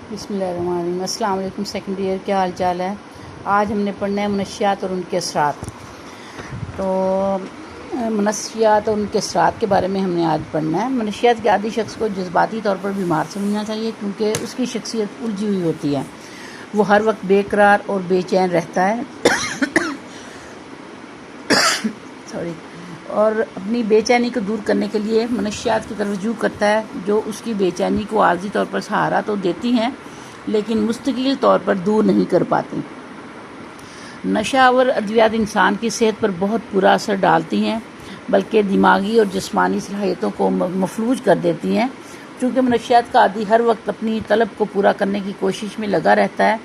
बिस्मिल्लाहिर्रहमानिर्रहीम। अस्सलाम वालेकुम सेकंड ईयर, क्या हाल चाल है। आज हमने पढ़ना है मनशियात और उनके असरात। तो मनशियात और उनके असरात के बारे में हमने आज पढ़ना है। मनशियात के आदी शख्स को जज्बाती तौर पर बीमार समझना चाहिए, क्योंकि उसकी शख्सियत उलझी हुई होती है। वो हर वक्त बेकरार और बेचैन रहता है सॉरी और अपनी बेचैनी को दूर करने के लिए मनशियात की तरफ रुजू करता है, जो उसकी बेचैनी को आर्जी तौर पर सहारा तो देती हैं, लेकिन मुस्तकिल तौर पर दूर नहीं कर पाती। नशा और अद्वियात इंसान की सेहत पर बहुत बुरा असर डालती हैं, बल्कि दिमागी और जिस्मानी सलाहियतों को मफलूज कर देती हैं। चूँकि मनशियात का आदी हर वक्त अपनी तलब को पूरा करने की कोशिश में लगा रहता है,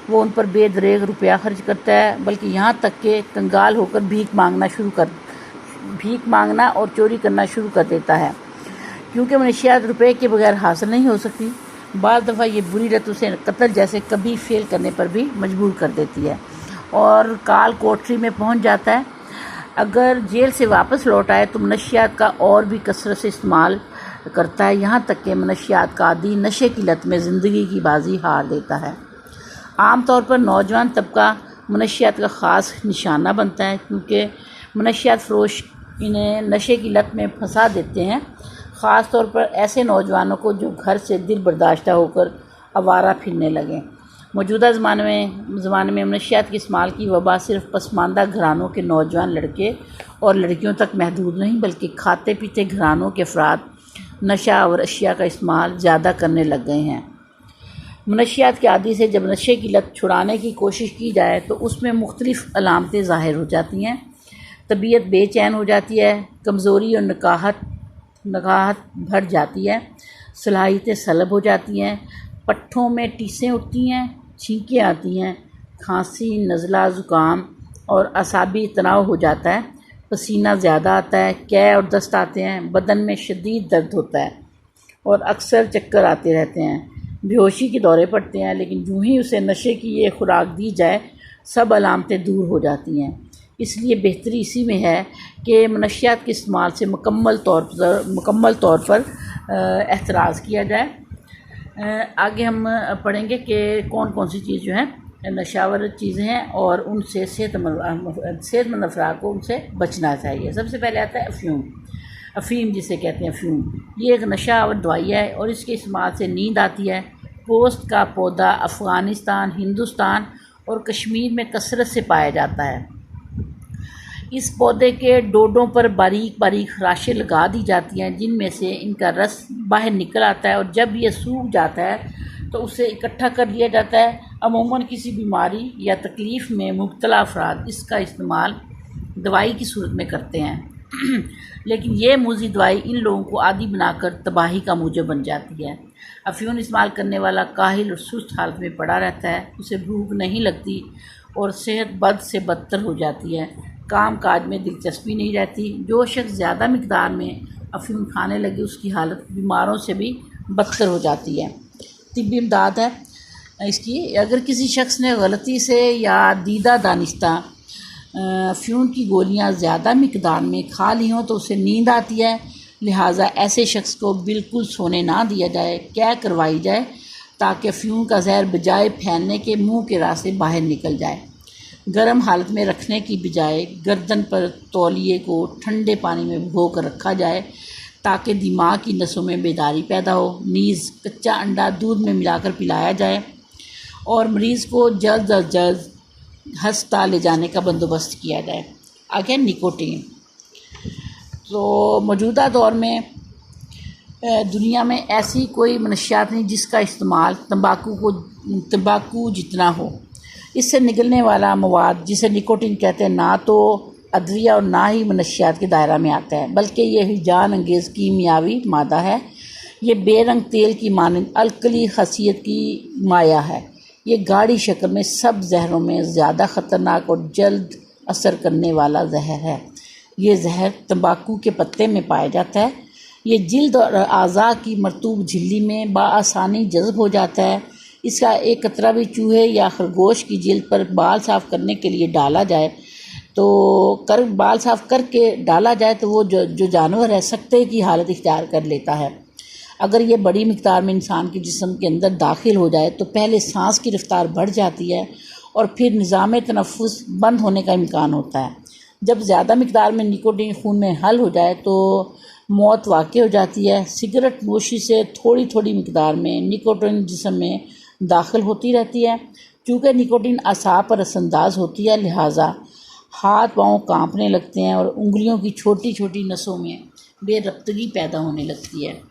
वो उन पर बेदरेग रुपया खर्च करता है, बल्कि यहाँ तक कि कंगाल होकर भीख मांगना और चोरी करना शुरू कर देता है। क्योंकि मनशियात रुपये के बगैर हासिल नहीं हो सकती, बाज़ दफ़ा ये बुरी लत उसे कत्ल जैसे कभी फेल करने पर भी मजबूर कर देती है और काल कोठरी में पहुंच जाता है। अगर जेल से वापस लौट आए तो मनशियात का और भी कसरत से इस्तेमाल करता है, यहाँ तक कि मनशियात का आदी नशे की लत में ज़िंदगी की बाजी हार देता है। आम तौर पर नौजवान तबका मनशियात का ख़ास निशाना बनता है, क्योंकि मनशियात फ़रोश इन्हें नशे की लत में फंसा देते हैं, ख़ास तौर पर ऐसे नौजवानों को जो घर से दिल बर्दाश्ता होकर आवारा फिरने लगें। मौजूदा ज़माने में मनशियात के इस्तेमाल की वबा सिर्फ पसमानदा घरानों के नौजवान लड़के और लड़कियों तक महदूद नहीं, बल्कि खाते पीते घरानों के अफराद नशा और अशिया का इस्तेमाल ज़्यादा करने लग गए हैं। मनशियात के आदी से जब नशे की लत छुड़ाने की कोशिश की जाए तो उसमें मुख्तलिफ़ अलामतें ज़ाहिर हो जाती हैं। तबीयत बेचैन हो जाती है, कमज़ोरी और नकाहत भर जाती है, सलाहियतें सलब हो जाती हैं, पट्ठों में टीसें उठती हैं, छींकें आती हैं, खांसी, नज़ला, ज़ुकाम और असाबी तनाव हो जाता है, पसीना ज़्यादा आता है, कै और दस्त आते हैं, बदन में शदीद दर्द होता है और अक्सर चक्कर आते रहते हैं, बेहोशी के दौरे पड़ते हैं। लेकिन यूँ ही उसे नशे की ये खुराक दी जाए, सब अलामतें दूर हो जाती हैं। इसलिए बेहतरी इसी में है कि मनशियात के इस्तेमाल से मुकम्मल तौर पर एहतराज़ किया जाए। आगे हम पढ़ेंगे कि कौन कौन सी चीज़ जो है नशावर चीज़ें हैं और उनसे सेहतमंद अफराद को उनसे बचना चाहिए। सबसे पहले आता है अफ़ीम, जिसे कहते हैं अफ़ीम। ये एक नशावर दवाई है और इसके इस्तेमाल से नींद आती है। पोस्त का पौधा अफ़गानिस्तान, हिंदुस्तान और कश्मीर में कसरत से पाया जाता है। इस पौधे के डोडों पर बारीक बारीक खराशें लगा दी जाती हैं, जिनमें से इनका रस बाहर निकल आता है और जब ये सूख जाता है तो उसे इकट्ठा कर लिया जाता है। अमूमन किसी बीमारी या तकलीफ़ में मुब्तला अफराद इसका इस्तेमाल दवाई की सूरत में करते हैं लेकिन ये मुज़ी दवाई इन लोगों को आदी बनाकर तबाही का मूजब बन जाती है। अफ़ीम इस्तेमाल करने वाला काहिल और सुस्त हालत में पड़ा रहता है, उसे भूख नहीं लगती और सेहत बद से बदतर हो जाती है, काम काज में दिलचस्पी नहीं रहती। जो शख्स ज़्यादा मिकदार में अफ़ीम खाने लगे, उसकी हालत बीमारों से भी बदतर हो जाती है। तिब्बी इमदाद है इसकी। अगर किसी शख्स ने गलती से या दीदा दानिस्ता अफ़ीम की गोलियां ज़्यादा मिकदार में खा ली हों तो उसे नींद आती है, लिहाजा ऐसे शख्स को बिल्कुल सोने ना दिया जाए, क्या करवाई जाए, ताकि अफ़ीम का जहर बजाय फैलने के मुँह के रास्ते बाहर निकल जाए। गर्म हालत में रखने की बजाय गर्दन पर तौलिए को ठंडे पानी में भिगो कर रखा जाए, ताकि दिमाग की नसों में बेदारी पैदा हो। नीज़ कच्चा अंडा दूध में मिलाकर पिलाया जाए और मरीज़ को जल्द अज जल्द हस्पताल ले जाने का बंदोबस्त किया जाए। आगे निकोटीन। तो मौजूदा दौर में दुनिया में ऐसी कोई मनशियात नहीं जिसका इस्तेमाल तंबाकू जितना हो। इससे निकलने वाला मवाद, जिसे निकोटीन कहते हैं, ना तो अद्विया और ना ही मनशियात के दायरा में आता है, बल्कि ये हिजान अंगेज़ कीमियावी मादा है। ये बेरंग तेल की मानंद अल्कली खसीयत की माया है। ये गाढ़ी शक्ल में सब जहरों में ज़्यादा ख़तरनाक और जल्द असर करने वाला जहर है। ये जहर तंबाकू के पत्ते में पाया जाता है। ये जिल्द और आज़ा की मरतूब झिल्ली में बआसानी जज़्ब हो जाता है। इसका एक कतरा भी चूहे या खरगोश की जिल्द पर बाल साफ़ करने के लिए डाला जाए तो बाल साफ़ करके डाला जाए तो वो जो जानवर है सख्ते की हालत इख्तियार कर लेता है। अगर ये बड़ी मिक़दार में इंसान के जिस्म के अंदर दाखिल हो जाए तो पहले सांस की रफ़्तार बढ़ जाती है और फिर निज़ाम तनफ़ुस बंद होने का इम्कान होता है। जब ज़्यादा मिक़दार में निकोटीन खून में हल हो जाए तो मौत वाक़ई हो जाती है। सिगरेट नोशी से थोड़ी थोड़ी मिक़दार में निकोटीन जिस्म में दाखिल होती रहती है। चूँकि निकोटीन असाब पर असरअंदाज होती है, लिहाजा हाथ पाँव कांपने लगते हैं और उंगलियों की छोटी छोटी नसों में बेरब्तगी पैदा होने लगती है।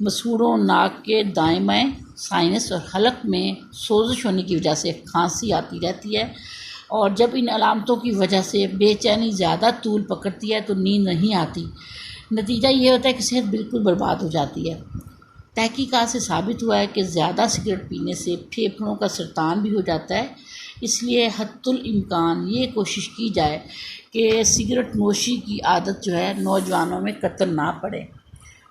मसूड़ों, नाक के दाएं बाएं साइनस और हलक में सोजिश होने की वजह से खांसी आती रहती है और जब इन अलामतों की वजह से बेचैनी ज़्यादा तूल पकड़ती है तो नींद नहीं आती। नतीजा ये होता है कि सेहत बिल्कुल बर्बाद हो जाती है। तहकीकात से साबित हुआ है कि ज़्यादा सिगरेट पीने से फेफड़ों का सरतान भी हो जाता है। इसलिए हद्दुल इम्कान ये कोशिश की जाए कि सिगरेट नोशी की आदत जो है नौजवानों में कतल ना पड़े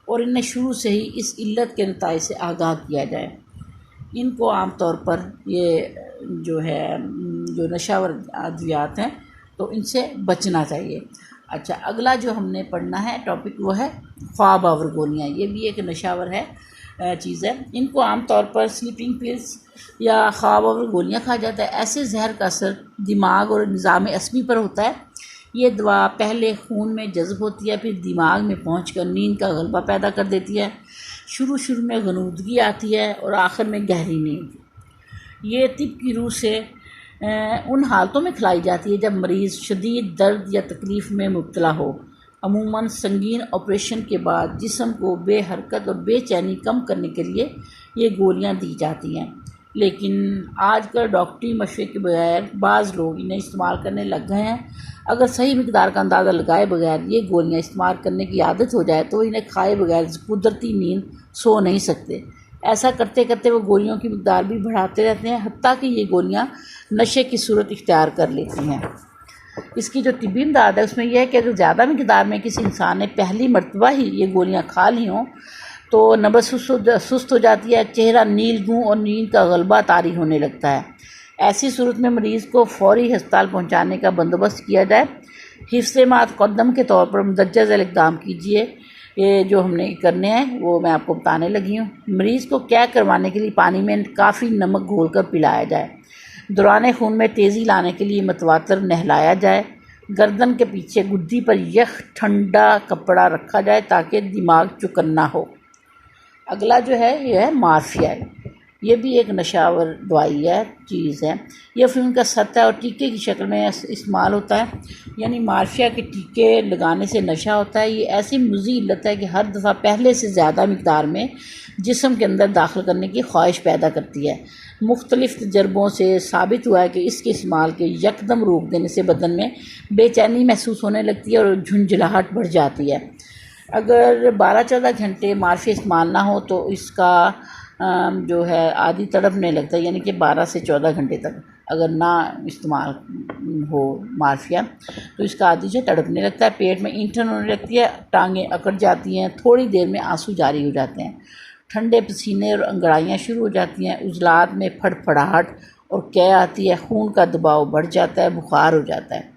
और इन्हें शुरू से ही इस इल्लत के नताइज से आगाह किया जाए। इनको आम तौर पर ये जो नशावर अद्वियात हैं तो इनसे बचना चाहिए। अच्छा, अगला जो हमने पढ़ना है टॉपिक वो है ख्वाब आवर गोलियाँ। ये भी एक नशावर है चीज़ है। इनको आम तौर पर स्लीपिंग पिल्स या ख्वाब आवर गोलियाँ कहा जाता है। ऐसे जहर का असर दिमाग और निज़ाम असबी पर होता है। ये दवा पहले खून में जज़्ब होती है, फिर दिमाग में पहुंचकर नींद का गलबा पैदा कर देती है। शुरू में गनूदगी आती है और आखिर में गहरी नींद। ये तिब की रूह से उन हालतों में खिलाई जाती है जब मरीज़ शदीद दर्द या तकलीफ़ में मुब्तला हो। अमूमन संगीन ऑपरेशन के बाद जिस्म को बेहरकत और बेचैनी कम करने के लिए ये गोलियां दी जाती हैं, लेकिन आजकल डॉक्टरी मशवरे के बगैर बाज़ लोग इन्हें इस्तेमाल करने लग गए हैं। अगर सही मिक़दार का अंदाज़ा लगाए बगैर ये गोलियां इस्तेमाल करने की आदत हो जाए तो इन्हें खाए बगैर कुदरती नींद सो नहीं सकते। ऐसा करते करते वो गोलियों की मिक़दार भी बढ़ाते रहते हैं, हत्ता कि ये गोलियां नशे की सूरत इख्तियार कर लेती हैं। इसकी जो तिब्बी इमदाद है उसमें यह है कि अगर ज़्यादा मिक़दार में किसी इंसान ने पहली मरतबा ही ये गोलियां खा ली हों तो नब्ज़ सुस्त हो जाती है, चेहरा नीलगूं और नींद का गलबा तारी होने लगता है। ऐसी सूरत में मरीज़ को फ़ौरी अस्पताल पहुंचाने का बंदोबस्त किया जाए। हिफ्ज़ मुक़द्दम के तौर पर मुंदरजा झैल इक़दाम कीजिए। ये जो हमने करने हैं वो मैं आपको बताने लगी हूँ। मरीज़ को क्या करवाने के लिए पानी में काफ़ी नमक घोल कर पिलाया जाए। दौरान खून में तेज़ी लाने के लिए मतवातर नहलाया जाए। गर्दन के पीछे गुद्दी पर यख ठंडा कपड़ा रखा जाए ताकि दिमाग चुकन्ना हो। अगला जो है ये है मार्फिया। ये भी एक नशावर दवाई है, चीज़ है। यह अफ़ीम का सत्ता और टीके की शक्ल में इस्तेमाल होता है। यानी मार्फिया के टीके लगाने से नशा होता है। ये ऐसी मुज़ी इल्लत है कि हर दफ़ा पहले से ज़्यादा मिक़दार में जिस्म के अंदर दाखिल करने की ख्वाहिश पैदा करती है। मुख्तलिफ़ तजर्बों से साबित हुआ है कि इसके इस्तेमाल के यकदम रोक देने से बदन में बेचैनी महसूस होने लगती है और झुंझलाहट बढ़ जाती है। अगर 12-14 घंटे मार्फिया इस्तेमाल ना हो तो इसका जो है आदि तड़पने लगता है। यानी कि 12 से 14 घंटे तक अगर ना इस्तेमाल हो मार्फिया तो इसका आदि जो तड़पने लगता है, पेट में ईंठन होने लगती है, टांगें अकड़ जाती हैं, थोड़ी देर में आंसू जारी हो जाते हैं, ठंडे पसीने और अंगड़ाइयाँ शुरू हो जाती हैं, उजलात में फड़फड़ाहट और कै आती है, खून का दबाव बढ़ जाता है, बुखार हो जाता है।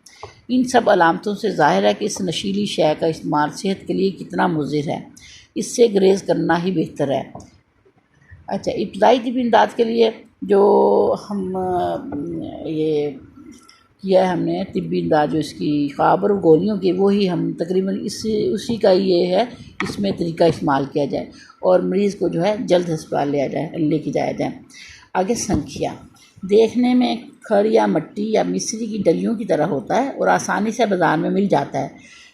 इन सब अलामतों से ज़ाहिर है कि इस नशीली शय का इस्तेमाल सेहत के लिए कितना मुज़िर है। इससे गुरेज करना ही बेहतर है। अच्छा, इब्तदाई तिब्बी इमदाद के लिए जो हम ये किया है हमने तिब्बी इमदाद जो इसकी ख्वाब और गोलियों की, वही हम तकरीबन उसी का ये है। इसमें तरीका इस्तेमाल किया जाए और मरीज़ को जो है जल्द अस्पताल लेके जाया जाए। आगे संखिया देखने में खड़ या मट्टी या मिस्री की डलियों की तरह होता है और आसानी से बाज़ार में मिल जाता है।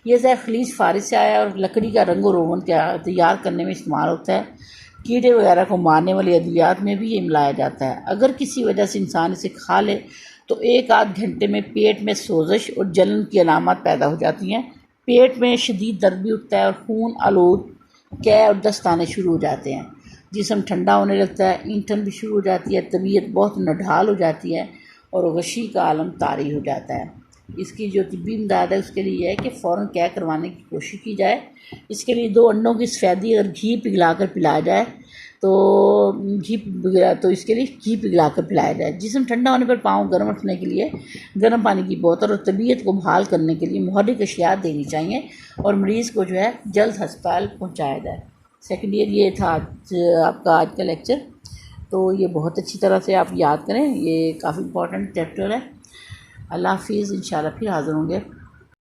यह ज़रा खलीज फारिस से आया और लकड़ी का रंग और रोगन तैयार करने में इस्तेमाल होता है। कीड़े वगैरह को मारने वाली अद्वियात में भी ये मिलाया जाता है। अगर किसी वजह से इंसान इसे खा ले तो 1-8 घंटे में पेट में सोजिश और जलन की अलामत पैदा हो जाती हैं। पेट में शदीद दर्द भी उठता है और खून आलूद कै और दस्त आने शुरू हो जाते हैं। जिस्म ठंडा होने लगता है, ईंठन भी शुरू हो जाती है, तबीयत बहुत नढाल हो जाती है और गशी का आलम तारी हो जाता है। इसकी जो तिब्बी इमदाद है उसके लिए है कि फ़ौरन क्या करवाने की कोशिश की जाए। इसके लिए 2 अंडों की सफ़ेदी अगर घी पिघला कर पिलाया जाए तो इसके लिए घी पिघला कर पिलाया जाए। जिस्म ठंडा होने पर पाँव गर्म रखने के लिए गर्म पानी की बोतल और तबीयत को बहाल करने के लिए मुहर्रिक अशिया देनी चाहिए और मरीज़ को जो है जल्द अस्पताल पहुँचाया जाए। सेकेंड ईयर ये था आपका आज का लेक्चर। तो ये बहुत अच्छी तरह से आप याद करें, ये काफ़ी इंपॉर्टेंट चैप्टर है। अल्लाह हाफिज़, इंशाल्लाह फिर हाज़िर होंगे।